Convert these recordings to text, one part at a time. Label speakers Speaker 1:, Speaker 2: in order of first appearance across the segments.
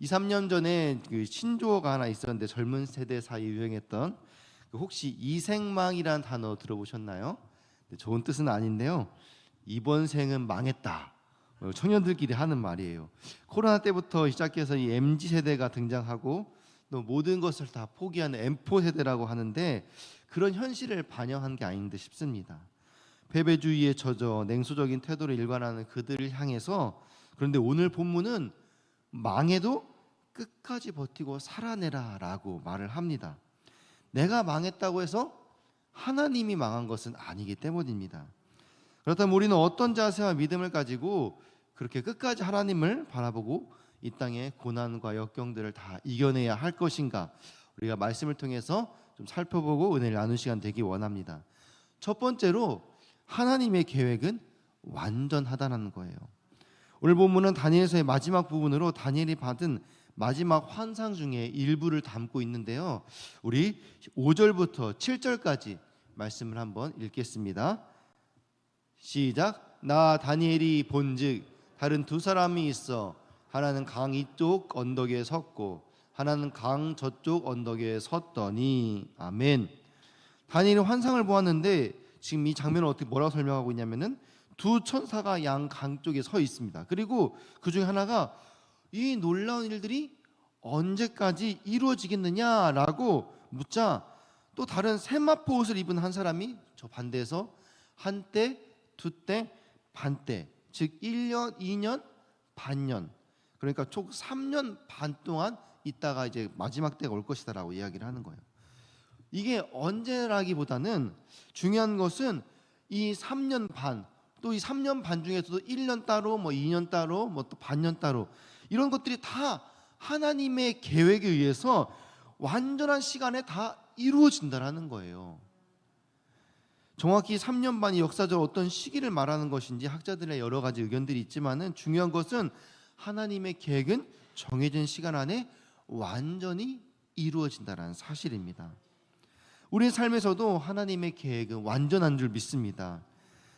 Speaker 1: 2, 3년 전에 그 신조어가 하나 있었는데 젊은 세대 사이에 유행했던 혹시 이생망이라는 단어 들어보셨나요? 좋은 뜻은 아닌데요. 이번 생은 망했다. 청년들끼리 하는 말이에요. 코로나 때부터 시작해서 이 MZ 세대가 등장하고 또 모든 것을 다 포기하는 M4 세대라고 하는데 그런 현실을 반영한 게 아닌 듯 싶습니다. 패배주의에 젖어 냉소적인 태도를 일관하는 그들을 향해서 그런데 오늘 본문은 망해도 끝까지 버티고 살아내라라고 말을 합니다. 내가 망했다고 해서 하나님이 망한 것은 아니기 때문입니다. 그렇다면 우리는 어떤 자세와 믿음을 가지고 그렇게 끝까지 하나님을 바라보고 이 땅의 고난과 역경들을 다 이겨내야 할 것인가? 우리가 말씀을 통해서 좀 살펴보고 은혜를 나누는 시간 되기 원합니다. 첫 번째로 하나님의 계획은 완전하다는 거예요. 오늘 본문은 다니엘서의 마지막 부분으로 다니엘이 받은 마지막 환상 중에 일부를 담고 있는데요. 우리 5절부터 7절까지 말씀을 한번 읽겠습니다. 시작. 나 다니엘이 본즉 다른 두 사람이 있어 하나는 강 이쪽 언덕에 섰고 하나는 강 저쪽 언덕에 섰더니 아멘. 다니엘이 환상을 보았는데 지금 이 장면을 어떻게 뭐라고 설명하고 있냐면은 두 천사가 양 강 쪽에 서 있습니다. 그리고 그 중에 하나가 이 놀라운 일들이 언제까지 이루어지겠느냐라고 묻자 또 다른 세마포 옷을 입은 한 사람이 저 반대에서 한때, 두때, 반때, 즉 1년, 2년, 반년, 그러니까 총 3년 반 동안 있다가 이제 마지막 때가 올 것이다라고 이야기를 하는 거예요. 이게 언제라기보다는 중요한 것은 이 3년 반, 또 이 3년 반 중에서도 1년 따로, 뭐 2년 따로, 뭐 또 반년 따로 이런 것들이 다 하나님의 계획에 의해서 완전한 시간에 다 이루어진다라는 거예요. 정확히 3년 반이 역사적 어떤 시기를 말하는 것인지 학자들의 여러 가지 의견들이 있지만은 중요한 것은 하나님의 계획은 정해진 시간 안에 완전히 이루어진다라는 사실입니다. 우리 삶에서도 하나님의 계획은 완전한 줄 믿습니다.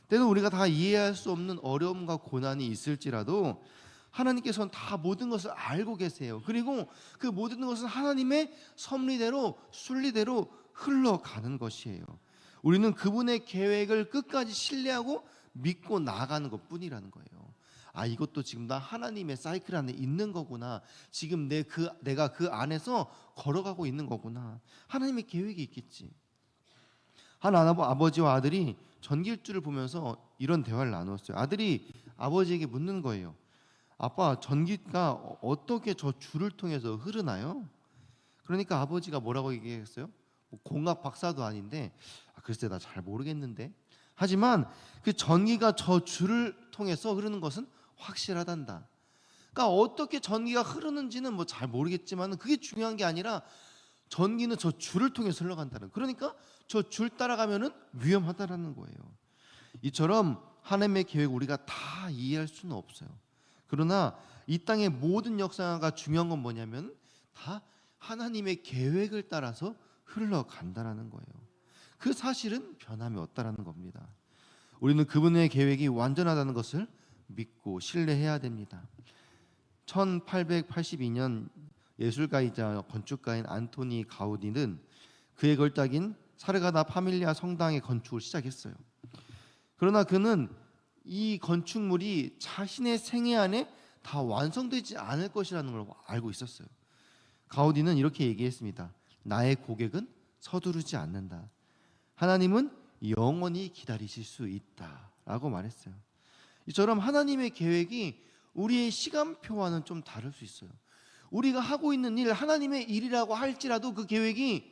Speaker 1: 때는 우리가 다 이해할 수 없는 어려움과 고난이 있을지라도 하나님께서는 다 모든 것을 알고 계세요. 그리고 그 모든 것은 하나님의 섭리대로 순리대로 흘러가는 것이에요. 우리는 그분의 계획을 끝까지 신뢰하고 믿고 나아가는 것뿐이라는 거예요. 아, 이것도 지금 나 하나님의 사이클 안에 있는 거구나. 지금 내가 그 안에서 걸어가고 있는 거구나. 하나님의 계획이 있겠지. 한 아버지와 아들이 전기줄을 보면서 이런 대화를 나누었어요. 아들이 아버지에게 묻는 거예요. 아빠, 전기가 어떻게 저 줄을 통해서 흐르나요? 그러니까 아버지가 뭐라고 얘기했어요? 공학 박사도 아닌데 글쎄 나 잘 모르겠는데 하지만 그 전기가 저 줄을 통해서 흐르는 것은 확실하단다. 그러니까 어떻게 전기가 흐르는지는 뭐 잘 모르겠지만 그게 중요한 게 아니라 전기는 저 줄을 통해서 흘러간다는. 그러니까 저 줄 따라가면은 위험하다라는 거예요. 이처럼 하나님의 계획 우리가 다 이해할 수는 없어요. 그러나 이 땅의 모든 역사가 중요한 건 뭐냐면 다 하나님의 계획을 따라서 흘러간다라는 거예요. 그 사실은 변함이 없다라는 겁니다. 우리는 그분의 계획이 완전하다는 것을 믿고 신뢰해야 됩니다. 1882년 예술가이자 건축가인 안토니 가우디는 그의 걸작인 사르가다 파밀리아 성당의 건축을 시작했어요. 그러나 그는 이 건축물이 자신의 생애 안에 다 완성되지 않을 것이라는 걸 알고 있었어요. 가우디는 이렇게 얘기했습니다. 나의 고객은 서두르지 않는다. 하나님은 영원히 기다리실 수 있다라고 말했어요. 이처럼 하나님의 계획이 우리의 시간표와는 좀 다를 수 있어요. 우리가 하고 있는 일, 하나님의 일이라고 할지라도 그 계획이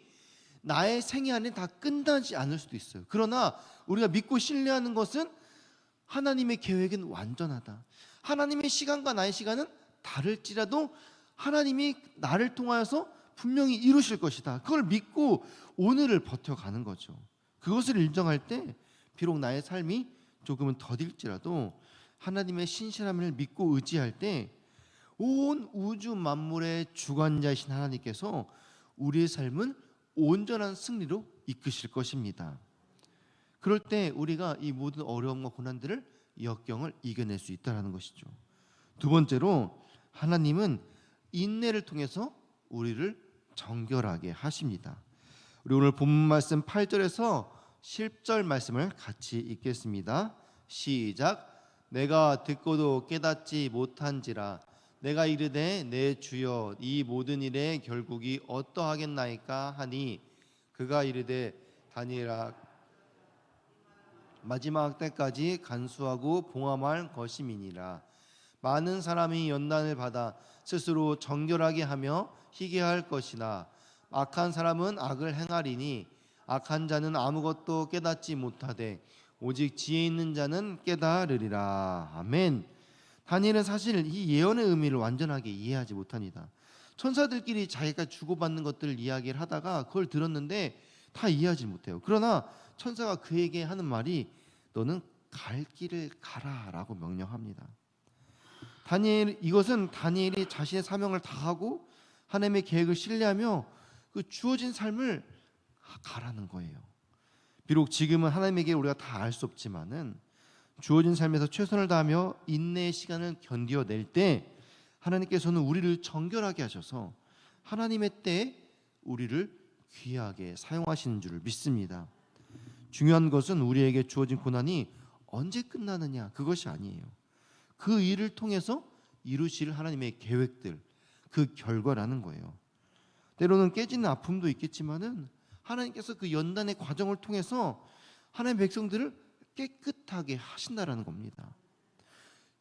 Speaker 1: 나의 생애 안에 다 끝나지 않을 수도 있어요. 그러나 우리가 믿고 신뢰하는 것은 하나님의 계획은 완전하다. 하나님의 시간과 나의 시간은 다를지라도 하나님이 나를 통하여서 분명히 이루실 것이다. 그걸 믿고 오늘을 버텨가는 거죠. 그것을 인정할 때 비록 나의 삶이 조금은 더딜지라도 하나님의 신실함을 믿고 의지할 때 온 우주 만물의 주관자이신 하나님께서 우리의 삶은 온전한 승리로 이끄실 것입니다. 그럴 때 우리가 이 모든 어려움과 고난들을 역경을 이겨낼 수 있다는 것이죠. 두 번째로 하나님은 인내를 통해서 우리를 정결하게 하십니다. 우리 오늘 본문 말씀 8절에서 10절 말씀을 같이 읽겠습니다. 시작. 내가 듣고도 깨닫지 못한지라 내가 이르되 내 주여 이 모든 일의 결국이 어떠하겠나이까 하니 그가 이르되 다니엘아 마지막 때까지 간수하고 봉함할 것임이니라. 많은 사람이 연단을 받아 스스로 정결하게 하며 희게 할 것이나 악한 사람은 악을 행하리니 악한 자는 아무것도 깨닫지 못하되 오직 지혜 있는 자는 깨달으리라. 아멘. 다니엘은 사실 이 예언의 의미를 완전하게 이해하지 못합니다. 천사들끼리 자기가 주고받는 것들을 이야기를 하다가 그걸 들었는데 다 이해하지 못해요. 그러나 천사가 그에게 하는 말이 너는 갈 길을 가라라고 명령합니다. 이것은 다니엘이 자신의 사명을 다하고 하나님의 계획을 신뢰하며 그 주어진 삶을 가라는 거예요. 비록 지금은 하나님에게 우리가 다 알 수 없지만은 주어진 삶에서 최선을 다하며 인내의 시간을 견뎌낼 때 하나님께서는 우리를 정결하게 하셔서 하나님의 때에 우리를 귀하게 사용하시는 줄을 믿습니다. 중요한 것은 우리에게 주어진 고난이 언제 끝나느냐 그것이 아니에요. 그 일을 통해서 이루실 하나님의 계획들, 그 결과라는 거예요. 때로는 깨지는 아픔도 있겠지만은 하나님께서 그 연단의 과정을 통해서 하나님의 백성들을 깨끗하게 하신다라는 겁니다.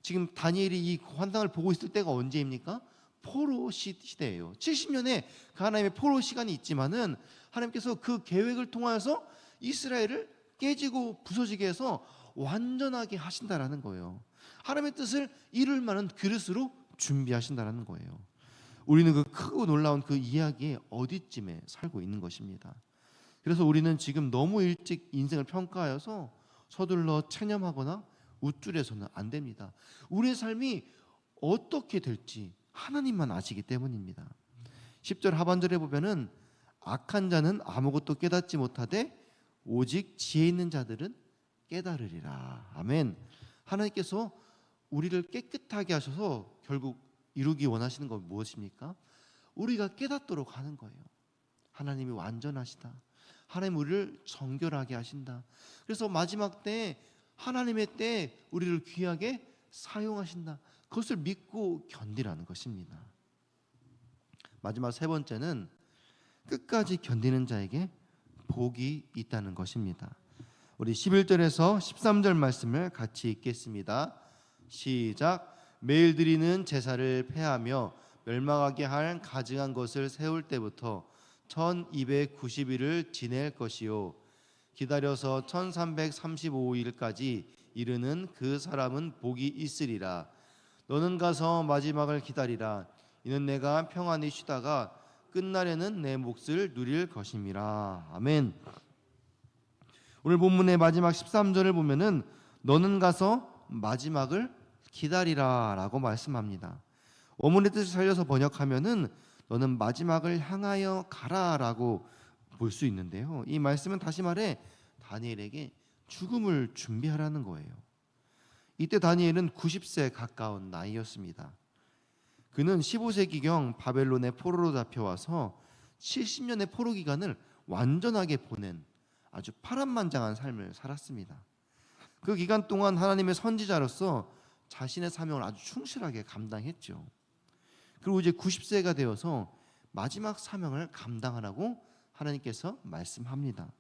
Speaker 1: 지금 다니엘이 이 환상을 보고 있을 때가 언제입니까? 포로 시대예요. 70년의 그 하나님의 포로 시간이 있지만은 하나님께서 그 계획을 통하여서 이스라엘을 깨지고 부서지게 해서 완전하게 하신다라는 거예요. 하나님의 뜻을 이룰 만한 그릇으로 준비하신다라는 거예요. 우리는 그 크고 놀라운 그 이야기의 어디쯤에 살고 있는 것입니다. 그래서 우리는 지금 너무 일찍 인생을 평가하여서 서둘러 체념하거나 우쭐해서는 안 됩니다. 우리의 삶이 어떻게 될지 하나님만 아시기 때문입니다. 10절 하반절에 보면은 악한 자는 아무것도 깨닫지 못하되 오직 지혜 있는 자들은 깨달으리라. 아멘. 하나님께서 우리를 깨끗하게 하셔서 결국 이루기 원하시는 건 무엇입니까? 우리가 깨닫도록 하는 거예요. 하나님이 완전하시다. 하나님 우리를 정결하게 하신다. 그래서 마지막 때 하나님의 때에 우리를 귀하게 사용하신다. 그것을 믿고 견디라는 것입니다. 마지막 세 번째는 끝까지 견디는 자에게 복이 있다는 것입니다. 우리 11절에서 13절 말씀을 같이 읽겠습니다. 시작. 매일 드리는 제사를 폐하며 멸망하게 할 가증한 것을 세울 때부터 1290일을 지낼 것이요 기다려서 1335일까지 이르는 그 사람은 복이 있으리라. 너는 가서 마지막을 기다리라. 이는 내가 평안히 쉬다가 끝날에는 내 몫을 누릴 것임이라. 아멘. 오늘 본문의 마지막 13절을 보면은 너는 가서 마지막을 기다리라 라고 말씀합니다. 원문의 뜻을 살려서 번역하면은 너는 마지막을 향하여 가라 라고 볼 수 있는데요. 이 말씀은 다시 말해 다니엘에게 죽음을 준비하라는 거예요. 이때 다니엘은 90세 가까운 나이였습니다. 그는 15세기경 바벨론의 포로로 잡혀와서 70년의 포로 기간을 완전하게 보낸 아주 파란만장한 삶을 살았습니다. 그 기간 동안 하나님의 선지자로서 자신의 사명을 아주 충실하게 감당했죠. 그리고 이제 90세가 되어서 마지막 사명을 감당하라고 하나님께서 말씀합니다.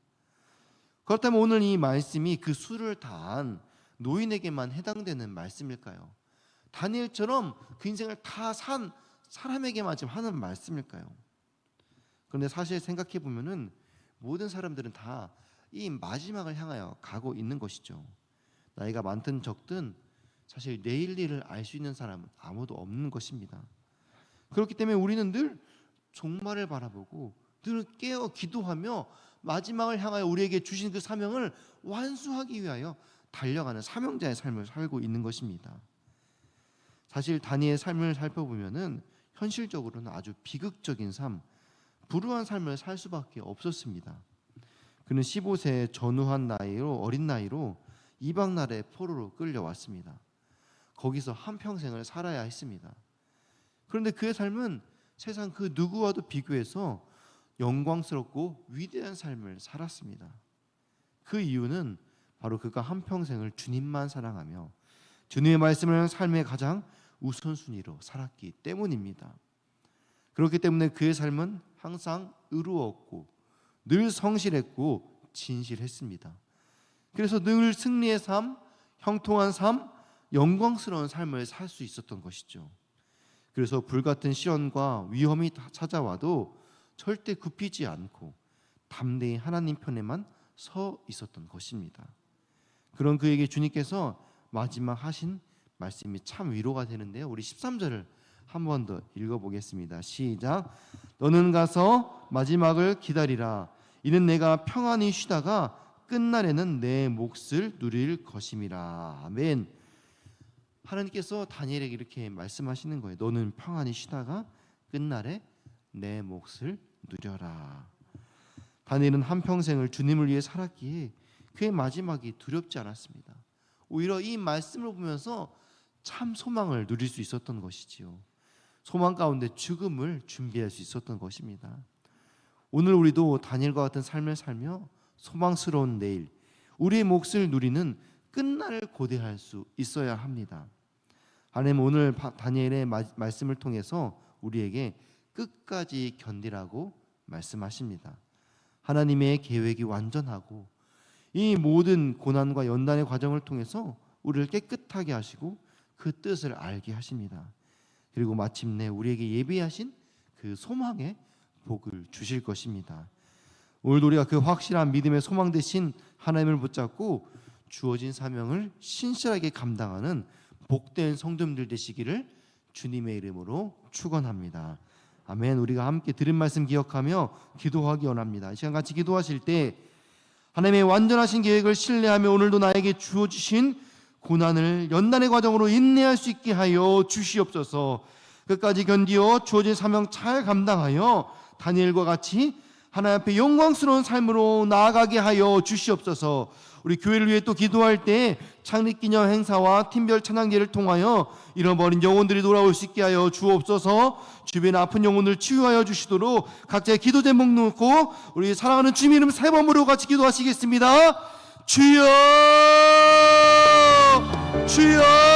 Speaker 1: 그렇다면 오늘 이 말씀이 그 수를 다한 노인에게만 해당되는 말씀일까요? 다니엘처럼 그 인생을 다 산 사람에게만 지금 하는 말씀일까요? 그런데 사실 생각해 보면은 모든 사람들은 다 이 마지막을 향하여 가고 있는 것이죠. 나이가 많든 적든 사실 내일 일을 알 수 있는 사람은 아무도 없는 것입니다. 그렇기 때문에 우리는 늘 종말을 바라보고 늘 깨어 기도하며 마지막을 향하여 우리에게 주신 그 사명을 완수하기 위하여 달려가는 사명자의 삶을 살고 있는 것입니다. 사실 다니엘의 삶을 살펴보면은 현실적으로는 아주 비극적인 삶, 불우한 삶을 살 수밖에 없었습니다. 그는 15세의 전후한 나이로 어린 나이로 이방 나라의 포로로 끌려왔습니다. 거기서 한평생을 살아야 했습니다. 그런데 그의 삶은 세상 그 누구와도 비교해서 영광스럽고 위대한 삶을 살았습니다. 그 이유는 바로 그가 한평생을 주님만 사랑하며 주님의 말씀을 삶의 가장 우선순위로 살았기 때문입니다. 그렇기 때문에 그의 삶은 항상 의로웠고 늘 성실했고 진실했습니다. 그래서 늘 승리의 삶, 형통한 삶, 영광스러운 삶을 살 수 있었던 것이죠. 그래서 불같은 시련과 위험이 찾아와도 절대 굽히지 않고 담대히 하나님 편에만 서 있었던 것입니다. 그런 그에게 주님께서 마지막 하신 말씀이 참 위로가 되는데요. 우리 13절을 한 번 더 읽어보겠습니다. 시작. 너는 가서 마지막을 기다리라. 이는 내가 평안히 쉬다가 끝날에는 내 몫을 누릴 것임이라. 아멘. 하나님께서 다니엘에게 이렇게 말씀하시는 거예요. 너는 평안히 쉬다가 끝날에 내 몫을 누려라. 다니엘은 한평생을 주님을 위해 살았기에 그의 마지막이 두렵지 않았습니다. 오히려 이 말씀을 보면서 참 소망을 누릴 수 있었던 것이지요. 소망 가운데 죽음을 준비할 수 있었던 것입니다. 오늘 우리도 다니엘과 같은 삶을 살며 소망스러운 내일, 우리의 몫을 누리는 끝날을 고대할 수 있어야 합니다. 하나님 오늘 다니엘의 말씀을 통해서 우리에게 끝까지 견디라고 말씀하십니다. 하나님의 계획이 완전하고 이 모든 고난과 연단의 과정을 통해서 우리를 깨끗하게 하시고 그 뜻을 알게 하십니다. 그리고 마침내 우리에게 예비하신 그 소망의 복을 주실 것입니다. 오늘도 우리가 그 확실한 믿음의 소망 대신 하나님을 붙잡고 주어진 사명을 신실하게 감당하는 복된 성도님들 되시기를 주님의 이름으로 축원합니다. 아멘. 우리가 함께 들은 말씀 기억하며 기도하기 원합니다. 이 시간 같이 기도하실 때 하나님의 완전하신 계획을 신뢰하며 오늘도 나에게 주어주신 고난을 연단의 과정으로 인내할 수 있게 하여 주시옵소서. 끝까지 견디어 주어진 사명 잘 감당하여 다니엘과 같이 하나님 앞에 영광스러운 삶으로 나아가게 하여 주시옵소서. 우리 교회를 위해 또 기도할 때 창립기념 행사와 팀별 찬양제를 통하여 잃어버린 영혼들이 돌아올 수 있게 하여 주옵소서. 주변에 아픈 영혼을 치유하여 주시도록 각자의 기도 제목 놓고 우리 사랑하는 주님 이름 세 번 부르고 같이 기도하시겠습니다. 주여 주여